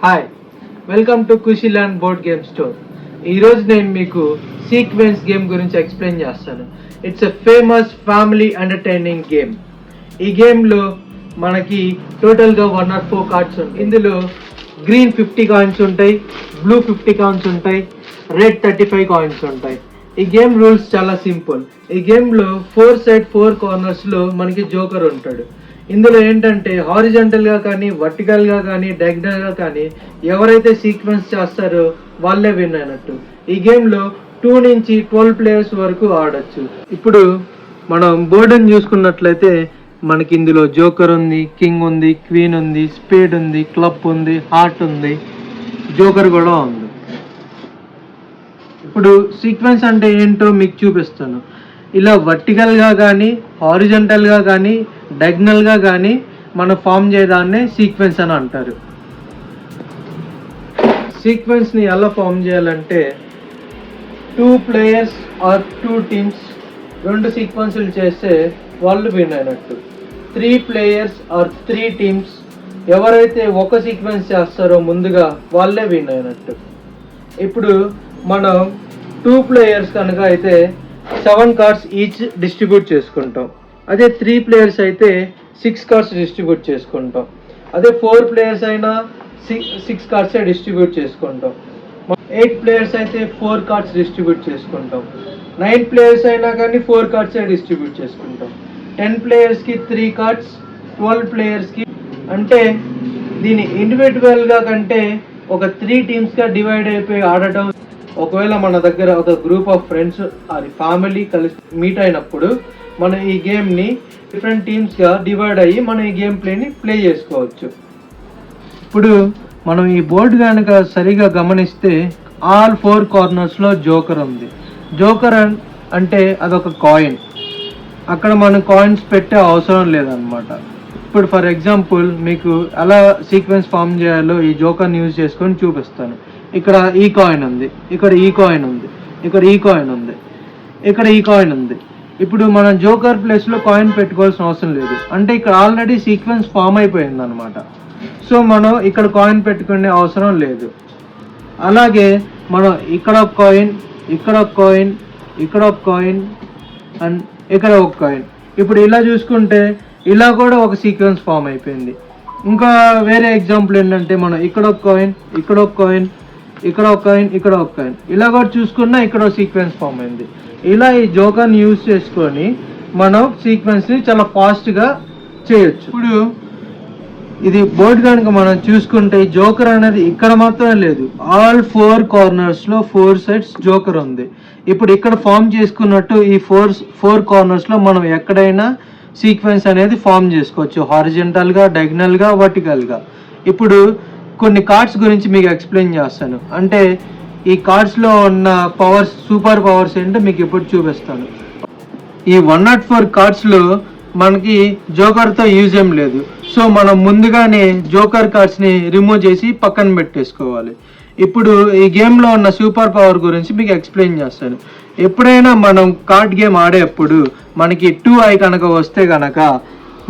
Hi, welcome to Khushiland board game store. ఈరోజు నేను మీకు సీక్వెన్స్ గేమ్ గురించి ఎక్స్ప్లెయిన్ చేస్తాను. It's a famous family entertaining game. ఈ గేమ్లో మనకి టోటల్గా 104 కార్డ్స్ ఉంటాయి. ఇందులో గ్రీన్ 50 కాయిన్స్ ఉంటాయి, బ్లూ 50 కాయిన్స్ ఉంటాయి, రెడ్ 35 కాయిన్స్ ఉంటాయి. ఈ గేమ్ రూల్స్ చాలా సింపుల్. ఈ గేమ్లో 4 కార్నర్స్లో మనకి జోకర్ ఉంటాడు. ఇందులో ఏంటంటే హారిజంటల్గా కానీ వర్టికల్గా కానీ డయాగ్నల్గా కానీ ఎవరైతే సీక్వెన్స్ చేస్తారో వాళ్ళే విన్ అయినట్టు. ఈ గేమ్లో 2 నుంచి 12 ప్లేయర్స్ వరకు ఆడచ్చు. ఇప్పుడు మనం బోర్డుని చూసుకున్నట్లయితే మనకి ఇందులో జోకర్ ఉంది, కింగ్ ఉంది, క్వీన్ ఉంది, స్పేడ్ ఉంది, క్లబ్ ఉంది, హార్ట్ ఉంది, జోకర్ కూడా ఉంది. ఇప్పుడు సీక్వెన్స్ అంటే ఏంటో మీకు చూపిస్తాను. ఇలా వర్టికల్గా కానీ హారిజంటల్గా కానీ డయాగ్నల్గా కానీ మనం ఫామ్ చేయడాన్నే సీక్వెన్స్ అని అంటారు. సీక్వెన్స్ని ఎలా ఫామ్ చేయాలంటే 2 ప్లేయర్స్ ఆర్ 2 టీమ్స్ 2 సీక్వెన్సులు చేస్తే వాళ్ళు విన్ అయినట్టు. 3 ప్లేయర్స్ ఆర్ 3 టీమ్స్ ఎవరైతే ఒక సీక్వెన్స్ చేస్తారో ముందుగా వాళ్ళే విన్ అయినట్టు. ఇప్పుడు మనం 2 ప్లేయర్స్ కనుక అయితే 7 కార్డ్స్ ఈచ్ డిస్ట్రిబ్యూట్ చేసుకుంటాం. అదే 3 ప్లేయర్స్ అయితే 6 కార్డ్స్ డిస్ట్రిబ్యూట్ చేసుకుంటాం. అదే 4 ప్లేయర్స్ అయినా 6 కార్డ్సే డిస్ట్రిబ్యూట్ చేసుకుంటాం. 8 ప్లేయర్స్ అయితే 4 కార్డ్స్ డిస్ట్రిబ్యూట్ చేసుకుంటాం. 9 ప్లేయర్స్ అయినా కానీ 4 కార్డ్సే డిస్ట్రిబ్యూట్ చేసుకుంటాం. 10 ప్లేయర్స్కి 3 కార్డ్స్, 12 ప్లేయర్స్కి అంటే దీన్ని ఇండివిజువల్గా కంటే ఒక 3 టీమ్స్గా డివైడ్ అయిపోయి ఆడటం. ఒకవేళ మన దగ్గర ఒక గ్రూప్ ఆఫ్ ఫ్రెండ్స్ అది ఫ్యామిలీ కలిసి మీట్ అయినప్పుడు మనం ఈ గేమ్ని డిఫరెంట్ టీమ్స్గా డివైడ్ అయ్యి మనం ఈ గేమ్ ప్లే చేసుకోవచ్చు. ఇప్పుడు మనం ఈ బోర్డు కనుక సరిగా గమనిస్తే ఆల్ 4 కార్నర్స్లో జోకర్ ఉంది. జోకర్ అంటే అదొక కాయిన్. అక్కడ మనం కాయిన్స్ పెట్టే అవసరం లేదన్నమాట. ఇప్పుడు ఫర్ ఎగ్జాంపుల్ మీకు ఎలా సీక్వెన్స్ ఫామ్ చేయాలో ఈ జోకర్ని యూజ్ చేసుకొని చూపిస్తాను. ఇక్కడ ఈ కాయిన్ ఉంది, ఇక్కడ ఈ కాయిన్ ఉంది, ఇక్కడ ఈ కాయిన్ ఉంది, ఇక్కడ ఈ కాయిన్ ఉంది. ఇప్పుడు మనం జోకర్ ప్లేస్లో కాయిన్ పెట్టుకోవాల్సిన అవసరం లేదు. అంటే ఇక్కడ ఆల్రెడీ సీక్వెన్స్ ఫామ్ అయిపోయింది అనమాట. సో మనం ఇక్కడ కాయిన్ పెట్టుకునే అవసరం లేదు. అలాగే మనం ఇక్కడ ఒక కాయిన్, ఇక్కడ ఒక కాయిన్, ఇక్కడ ఒక కాయిన్ అండ్ ఇక్కడ ఒక కాయిన్. ఇప్పుడు ఇలా చూసుకుంటే ఇలా కూడా ఒక సీక్వెన్స్ ఫామ్ అయిపోయింది. ఇంకా వేరే ఎగ్జాంపుల్ ఏంటంటే మనం ఇక్కడ ఒక కాయిన్, ఇక్కడ ఒక కాయిన్, ఇక్కడ ఒక కాయిన్, ఇక్కడ ఒక కాయిన్, ఇలా కూడా చూసుకున్నా ఇక్కడ ఒక సీక్వెన్స్ ఫామ్ అయింది. ఇలా ఈ జోకర్ని యూజ్ చేసుకొని మనం సీక్వెన్స్ని చాలా ఫాస్ట్గా చేయొచ్చు. ఇప్పుడు ఇది బోర్డు కనుక మనం చూసుకుంటే ఈ జోకర్ అనేది ఇక్కడ మాత్రమే లేదు, ఆల్ 4 కార్నర్స్లో 4 సైడ్స్ జోకర్ ఉంది. ఇప్పుడు ఇక్కడ ఫామ్ చేసుకున్నట్టు ఈ 4 కార్నర్స్లో మనం ఎక్కడైనా సీక్వెన్స్ అనేది ఫామ్ చేసుకోవచ్చు, హారిజంటల్గా, డయాగ్నల్గా, వర్టికల్గా. ఇప్పుడు కొన్ని కార్డ్స్ గురించి మీకు ఎక్స్ప్లెయిన్ చేస్తాను. అంటే ఈ కార్డ్స్లో ఉన్న పవర్స్, సూపర్ పవర్స్ ఏంటో మీకు ఇప్పుడు చూపిస్తాను. ఈ 104 కార్డ్స్లో మనకి జోకర్తో యూజ్ ఏం లేదు. సో మనం ముందుగానే జోకర్ కార్డ్స్ని రిమూవ్ చేసి పక్కన పెట్టేసుకోవాలి. ఇప్పుడు ఈ గేమ్లో ఉన్న సూపర్ పవర్ గురించి మీకు ఎక్స్ప్లెయిన్ చేస్తాను. ఎప్పుడైనా మనం కార్డ్ గేమ్ ఆడేటప్పుడు మనకి 2 ఐ కనుక వస్తే కనుక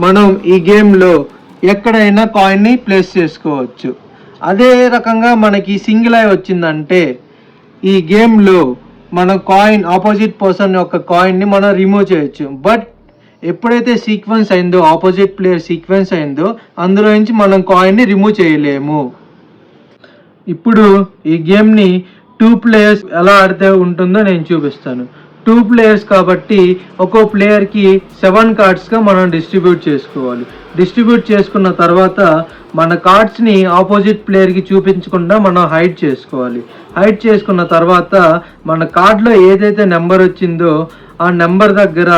మనం ఈ గేమ్లో ఎక్కడైనా కాయిన్ని ప్లేస్ చేసుకోవచ్చు. అదే రకంగా మనకి సింగిల్ ఐ వచ్చిందంటే ఈ గేమ్లో మన కాయిన్, ఆపోజిట్ పర్సన్ యొక్క కాయిన్ని మనం రిమూవ్ చేయొచ్చు. బట్ ఎప్పుడైతే సీక్వెన్స్ అయిందో, ఆపోజిట్ ప్లేయర్ సీక్వెన్స్ అయిందో అందులో నుంచి మనం కాయిన్ని రిమూవ్ చేయలేము. ఇప్పుడు ఈ గేమ్ని 2 ప్లేయర్స్ ఎలా ఆడితే ఉంటుందో నేను చూపిస్తాను. 2 ప్లేయర్స్ కాబట్టి ఒక్కో ప్లేయర్కి 7 కార్డ్స్గా మనం డిస్ట్రిబ్యూట్ చేసుకోవాలి. డిస్ట్రిబ్యూట్ చేసుకున్న తర్వాత మన కార్డ్స్ని ఆపోజిట్ ప్లేయర్కి చూపించకుండా మనం హైడ్ చేసుకోవాలి. హైడ్ చేసుకున్న తర్వాత మన కార్డ్లో ఏదైతే నెంబర్ వచ్చిందో ఆ నెంబర్ దగ్గర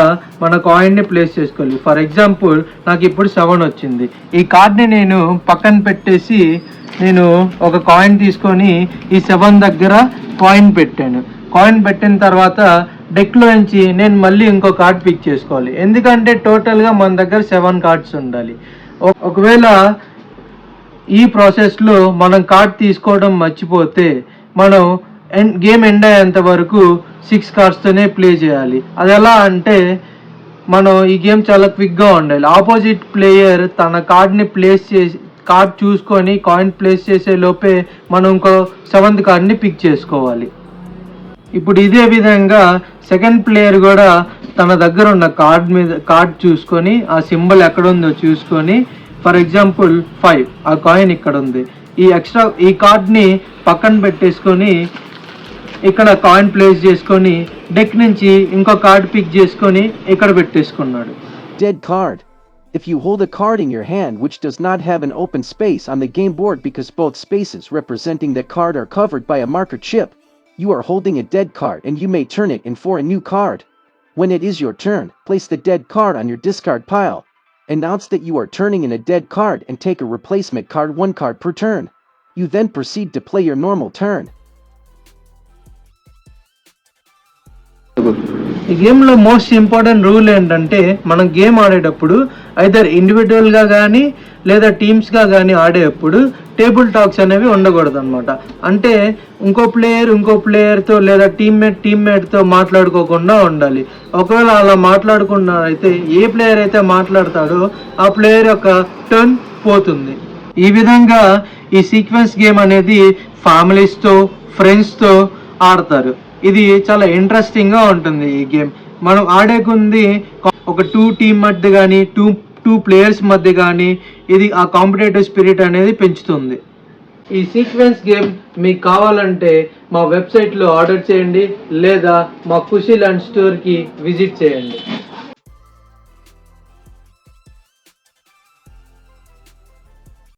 మన కాయిన్ని ప్లేస్ చేసుకోవాలి. ఫర్ ఎగ్జాంపుల్ నాకు ఇప్పుడు 7 వచ్చింది. ఈ కార్డ్ని నేను పక్కన పెట్టేసి నేను ఒక కాయిన్ తీసుకొని ఈ 7 దగ్గర కాయిన్ పెట్టాను. కాయిన్ పెట్టిన తర్వాత డెక్లో నుంచి నేను మళ్ళీ ఇంకో కార్డ్ పిక్ చేసుకోవాలి. ఎందుకంటే టోటల్గా మన దగ్గర 7 కార్డ్స్ ఉండాలి. ఒకవేళ ఈ ప్రాసెస్లో మనం కార్డ్ తీసుకోవడం మర్చిపోతే మనం గేమ్ ఎండ్ అయ్యేంత వరకు 6 కార్డ్స్తోనే ప్లే చేయాలి. అది ఎలా అంటే మనం ఈ గేమ్ చాలా క్విక్గా ఉండాలి. ఆపోజిట్ ప్లేయర్ తన కార్డ్ని ప్లేస్ చేసి కార్డ్ చూసుకొని కాయిన్ ప్లేస్ చేసే లోపే మనం ఇంకో 7th కార్డ్ని పిక్ చేసుకోవాలి. ఇప్పుడు ఇదే విధంగా సెకండ్ ప్లేయర్ కూడా తన దగ్గర ఉన్న కార్డ్ చూసుకొని ఆ సింబల్ ఎక్కడ ఉందో చూసుకొని, ఫర్ ఎగ్జాంపుల్ 5 ఆ కాయిన్ ఇక్కడ ఉంది, ఈ కార్డ్ని పక్కన పెట్టేసుకొని ఇక్కడ కాయిన్ ప్లేస్ చేసుకొని డెక్ నుంచి ఇంకో కార్డ్ పిక్ చేసుకొని ఇక్కడ పెట్టేసుకున్నాడు. Dead card. If you hold a card in your hand which does not have an open space on the game board because both spaces representing that card are covered by a marker chip, you are holding a dead card and you may turn it in for a new card. When it is your turn, place the dead card on your discard pile. Announce that you are turning in a dead card and take a replacement card 1 card per turn. You then proceed to play your normal turn. ఈ గేమ్లో most important rule ఏంటంటే, మనం game ఆడేటప్పుడు either ఇండివిజువల్గా కానీ లేదా టీమ్స్గా కానీ ఆడేటప్పుడు టేబుల్ టాక్స్ అనేవి ఉండకూడదు అనమాట. అంటే ఇంకో ప్లేయర్తో లేదా టీమ్మేట్తో మాట్లాడుకోకుండా ఉండాలి. ఒకవేళ అలా మాట్లాడకుండా అయితే ఏ ప్లేయర్ అయితే మాట్లాడతాడో ఆ ప్లేయర్ యొక్క టర్న్ పోతుంది. ఈ విధంగా ఈ సీక్వెన్స్ గేమ్ అనేది ఫ్యామిలీస్తో ఫ్రెండ్స్తో ఆడతారు. ఇది చాలా ఇంట్రెస్టింగ్గా ఉంటుంది. ఈ గేమ్ మనం ఆడే కొంది ఒక 2 టీమ్ మధ్య కానీ 2 ప్లేయర్స్ మధ్య కానీ ఇది ఆ కాంపిటేటివ్ స్పిరిట్ అనేది పెంచుతుంది. ఈ సీక్వెన్స్ గేమ్ మీకు కావాలంటే మా వెబ్సైట్లో ఆర్డర్ చేయండి లేదా మా ఖుషీ ల్యాండ్ స్టోర్కి విజిట్ చేయండి.